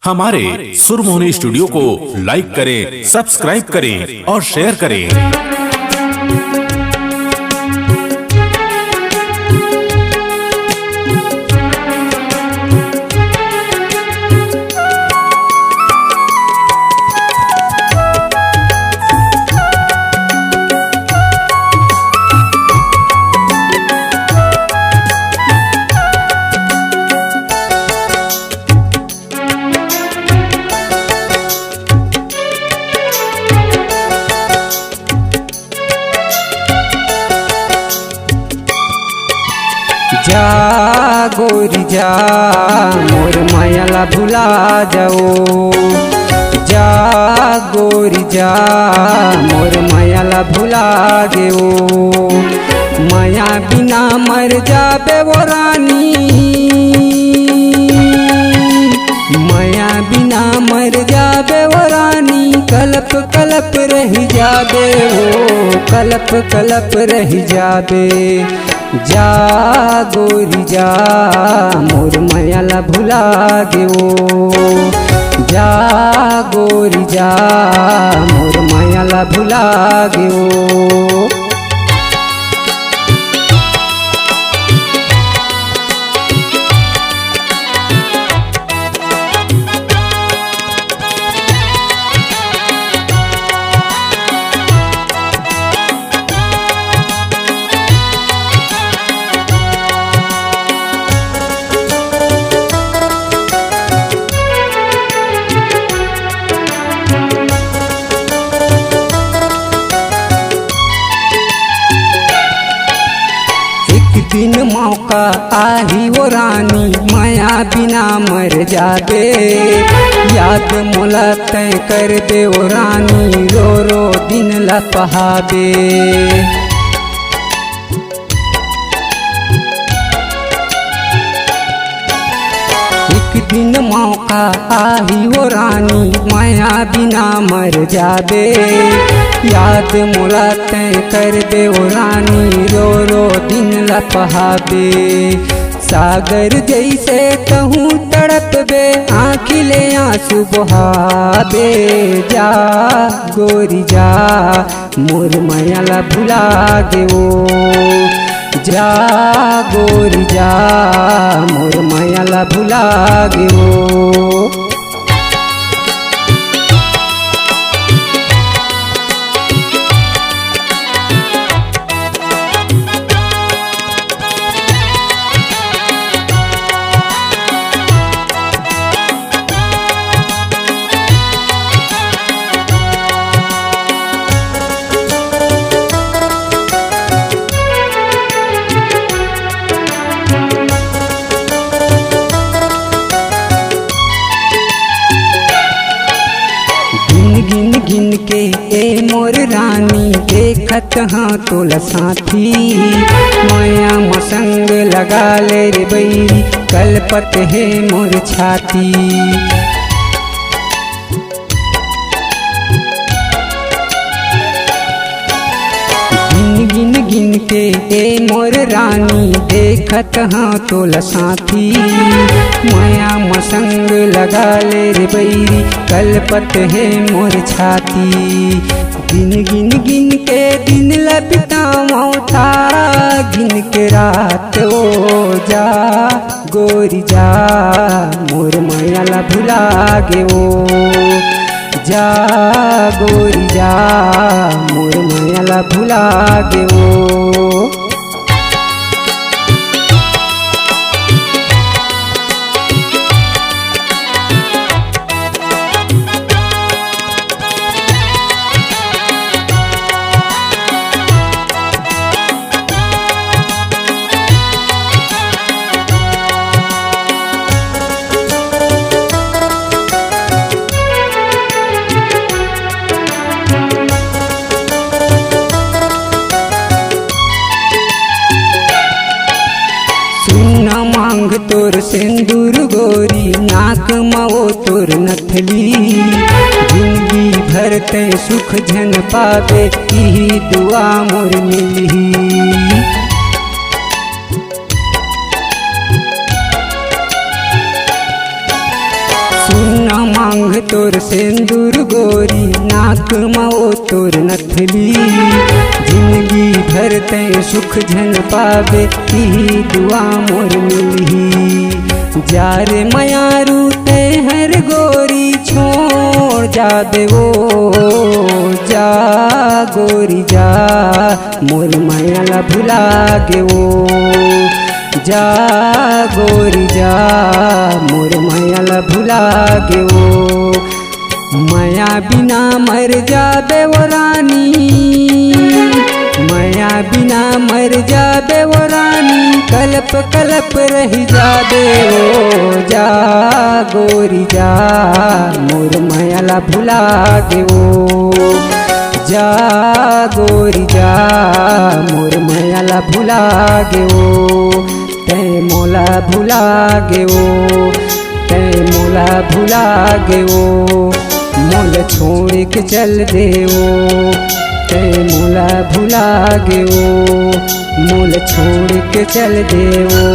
हमारे सुरमोहनी स्टूडियो को लाइक करें, सब्सक्राइब करें और शेयर करें। जा गोरी जा मोर मायाला भुला जाओ, जा गोरी जा मोर मायाला भुला गेओ। माया बिना मर जाबे वो रानी, माया बिना मर जाबे वो रानी। कलप कलप रह जाबे वो, कलप कलप रह जाबे। जा गोरी जा मोर मायाला भुला गेओ, जा गोरी जा मोर मायाला भुला गेओ। दिन मौका आही वो रानी, माया बिना मर जाबे। याद मोला तय कर दे वो रानी, रो रो दिन लपहाबे। एक दिन मौका आही वो रानी, माया बिना मर जाबे। याद मोला तय कर दे वो रानी, रो रो दिन लपहाबे। सागर जैसे कहूँ तड़प बे, आँखिले आंसू बहाबे। जा गोरी जा मोर मायाला भुला गेओ, जा गोरी जा मोर मायाला भुला गेओ। गिन गिन के ए मोर रानी, देखत हाँ तोला साथी। माया मसंग लगा ले रे बैरी, कलपत है मोर छाती। गिन गिन गिन के ए मोर रानी, देखत हाँ तोला साथी। माया मसंग लगा ले रे बैरी, कलपत है मोर छाती। गिन गिन गिन के दिन लबिताऊं थारा, गिन के रात ओ। जा गोरी जा मोर मायाला भुला गेओ, जा गोरी जा मोर मायाला भुला गेओ। मांग तोर सिंदूर गोरी, नाक मवो तोर नथली। जिंदगी भर ते सुख झन पावे, यही दुआ मोर मिली। सोना मांग तोर सिंदूर गोरी, नाक मो तोर नथली। जिंदगी भर ते सुख झन पावे, ई दुआ मोर मिलही। जा रे मयारू ते हर गोरी, छोड़ जा देवो जा गोरी जा, मोर मायाला भुला गेवो। जा गोरी जा, मोर मायाला भुला गेवो। माया बिना मर जाबे वो रानी, माया बिना मर जाबे वो रानी, कल्प कल्प रही जाबे वो। जा गोरी जा, मोर मायाला भुला गेवो। जा गोरी जा, मोर मायाला भुला गेवो। ते मोला भुला गेवो, ते मोला भुला गेवो। मोल छोड़ के चल देवो, ते मोला भुला गेवो। मोल छोड़ के चल देवो।